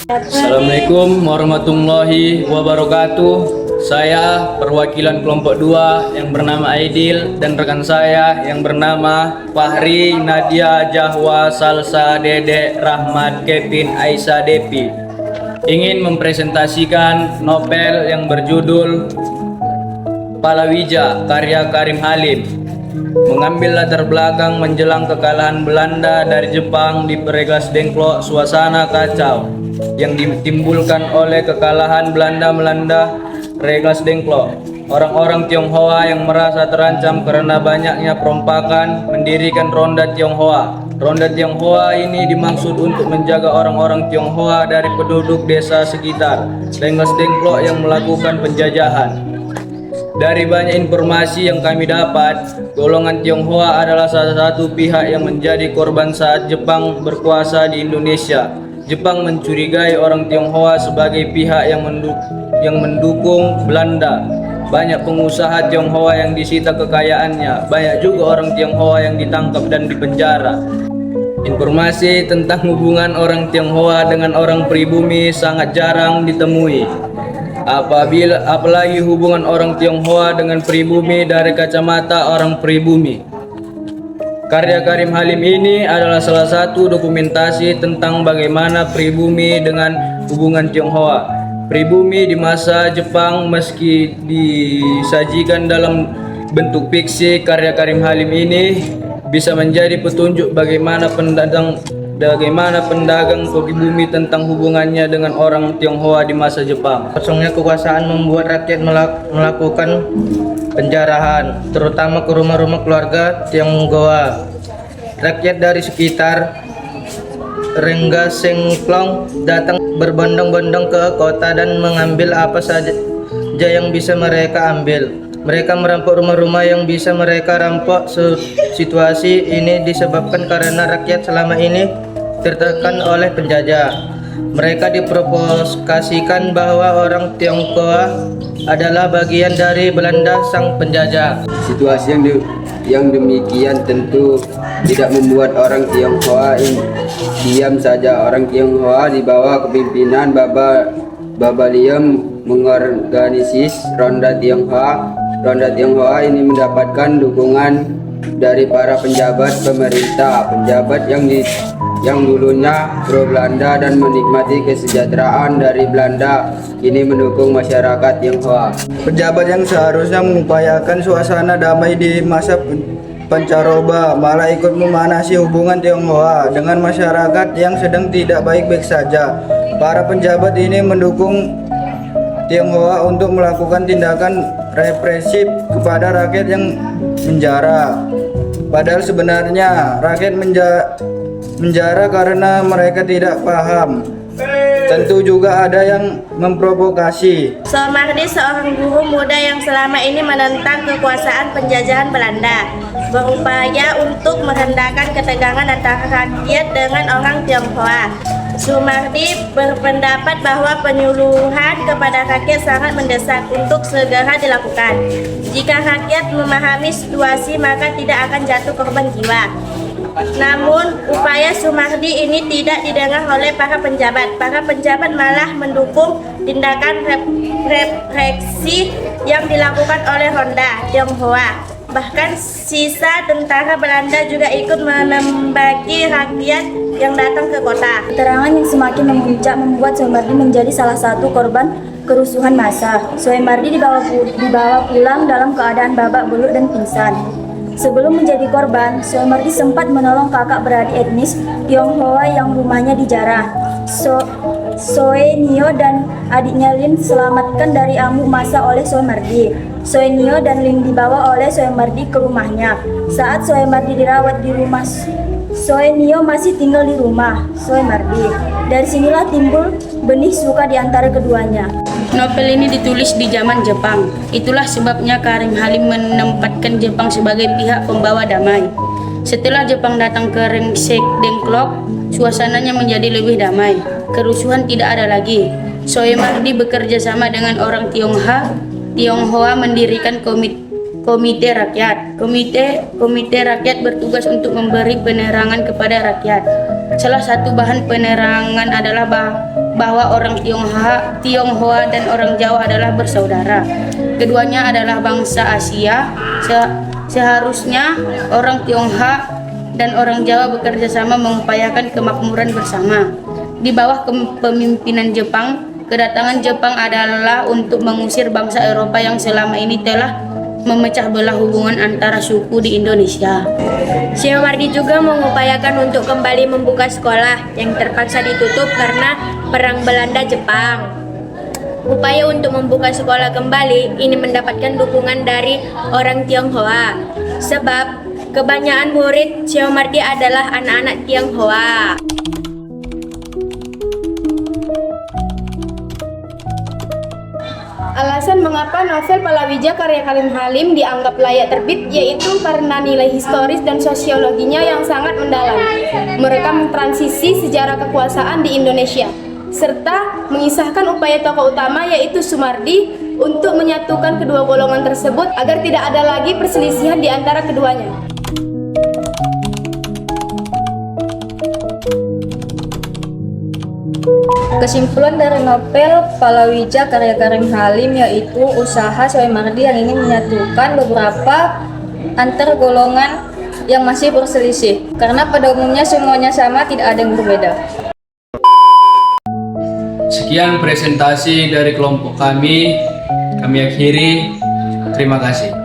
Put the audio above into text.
Assalamualaikum warahmatullahi wabarakatuh. Saya perwakilan kelompok 2 yang bernama Aidil dan rekan saya yang bernama Fahri, Nadia, Jahwa, Salsa, Dede, Rahmat, Kevin, Aisyah, Depi ingin mempresentasikan novel yang berjudul Palawija karya Karim Halim. Mengambil latar belakang menjelang kekalahan Belanda dari Jepang di Pereglas Dengklok, suasana kacau yang ditimbulkan oleh kekalahan Belanda melanda Pereglas Dengklok. Orang-orang Tionghoa yang merasa terancam karena banyaknya perompakan mendirikan Ronda Tionghoa. Ronda Tionghoa ini dimaksud untuk menjaga orang-orang Tionghoa dari penduduk desa sekitar Pereglas Dengklok yang melakukan penjajahan. Dari banyak informasi yang kami dapat, golongan Tionghoa adalah salah satu pihak yang menjadi korban saat Jepang berkuasa di Indonesia. Jepang mencurigai orang Tionghoa sebagai pihak yang mendukung Belanda. Banyak pengusaha Tionghoa yang disita kekayaannya. Banyak juga orang Tionghoa yang ditangkap dan dipenjara. Informasi tentang hubungan orang Tionghoa dengan orang pribumi sangat jarang ditemui. Apalagi hubungan orang Tionghoa dengan pribumi dari kacamata orang pribumi. Karya Karim Halim ini adalah salah satu dokumentasi tentang bagaimana pribumi dengan hubungan Tionghoa. Pribumi di masa Jepang meski disajikan dalam bentuk fiksi, karya Karim Halim ini bisa menjadi petunjuk bagaimana pendagang pribumi tentang hubungannya dengan orang Tionghoa di masa Jepang. Kosongnya kekuasaan membuat rakyat melakukan penjarahan, terutama ke rumah-rumah keluarga Tionghoa. Rakyat dari sekitar Renggas Dengklok datang berbondong-bondong ke kota dan mengambil apa saja yang bisa mereka ambil. Mereka merampok rumah-rumah yang bisa mereka rampok. Situasi ini disebabkan karena rakyat selama ini tertekan oleh penjajah. Mereka diprovokasikan bahwa orang Tionghoa adalah bagian dari Belanda sang penjajah. Situasi yang demikian tentu tidak membuat orang Tionghoa diam saja. Orang Tionghoa di bawah kepemimpinan Baba Liam mengorganisis Ronda Tionghoa. Ronda Tionghoa ini mendapatkan dukungan dari para penjabat pemerintah, penjabat yang dulunya pro Belanda dan menikmati kesejahteraan dari Belanda, ini mendukung masyarakat Tionghoa. Pejabat yang seharusnya mengupayakan suasana damai di masa pancaroba malah ikut memanasi hubungan Tionghoa dengan masyarakat yang sedang tidak baik-baik saja. Para penjabat ini mendukung Tionghoa untuk melakukan tindakan represif kepada rakyat yang menjara. Padahal sebenarnya rakyat menjara karena mereka tidak paham. Tentu juga ada yang memprovokasi. Soemardi seorang guru muda yang selama ini menentang kekuasaan penjajahan Belanda, berupaya untuk merendahkan ketegangan antara rakyat dengan orang Tionghoa. Soemardi berpendapat bahwa penyuluhan kepada rakyat sangat mendesak untuk segera dilakukan. Jika rakyat memahami situasi, maka tidak akan jatuh korban jiwa. Namun, upaya Soemardi ini tidak didengar oleh para penjabat. Para penjabat malah mendukung tindakan represi yang dilakukan oleh Ronda Tionghoa. Bahkan sisa tentara Belanda juga ikut menembaki rakyat yang datang ke kota. Keterangan yang semakin memuncak membuat Soemardi menjadi salah satu korban kerusuhan massa. Soemardi dibawa pulang dalam keadaan babak belur dan pingsan. Sebelum menjadi korban, Soemardi sempat menolong kakak beradik etnis Tionghoa yang rumahnya dijarah. Soe Nio dan adiknya Lin diselamatkan dari amuk massa oleh Soemardi. Soe Nio dan Lin dibawa oleh Soemardi ke rumahnya. Saat Soemardi dirawat di rumah, Soe Nio masih tinggal di rumah Soemardi. Dari sinilah timbul benih suka di antara keduanya. Novel ini ditulis di zaman Jepang. Itulah sebabnya Karim Halim menempatkan Jepang sebagai pihak pembawa damai. Setelah Jepang datang ke Renggas Dengklok, suasananya menjadi lebih damai. Kerusuhan tidak ada lagi. Soemardi bekerja sama dengan orang Tionghoa mendirikan komite rakyat. Komite rakyat bertugas untuk memberi penerangan kepada rakyat. Salah satu bahan penerangan adalah bahwa orang Tionghoa dan orang Jawa adalah bersaudara. Keduanya adalah bangsa Asia. Seharusnya orang Tionghoa dan orang Jawa bekerja sama mengupayakan kemakmuran bersama. Di bawah kepemimpinan Jepang, kedatangan Jepang adalah untuk mengusir bangsa Eropa yang selama ini telah memecah belah hubungan antara suku di Indonesia. Syahwardi juga mengupayakan untuk kembali membuka sekolah yang terpaksa ditutup karena Perang Belanda-Jepang. Upaya untuk membuka sekolah kembali ini mendapatkan dukungan dari orang Tionghoa, sebab kebanyakan murid Syahwardi adalah anak-anak Tionghoa. Alasan mengapa novel Palawija karya Karim Halim dianggap layak terbit yaitu karena nilai historis dan sosiologinya yang sangat mendalam. Merekam transisi sejarah kekuasaan di Indonesia, serta mengisahkan upaya tokoh utama yaitu Sumardi untuk menyatukan kedua golongan tersebut agar tidak ada lagi perselisihan di antara keduanya. Kesimpulan dari novel Palawija karya Karim Halim yaitu usaha Syahwardi yang ingin menyatukan beberapa antar golongan yang masih berselisih, karena pada umumnya semuanya sama, tidak ada yang berbeda. Sekian presentasi dari kelompok kami akhiri. Terima kasih.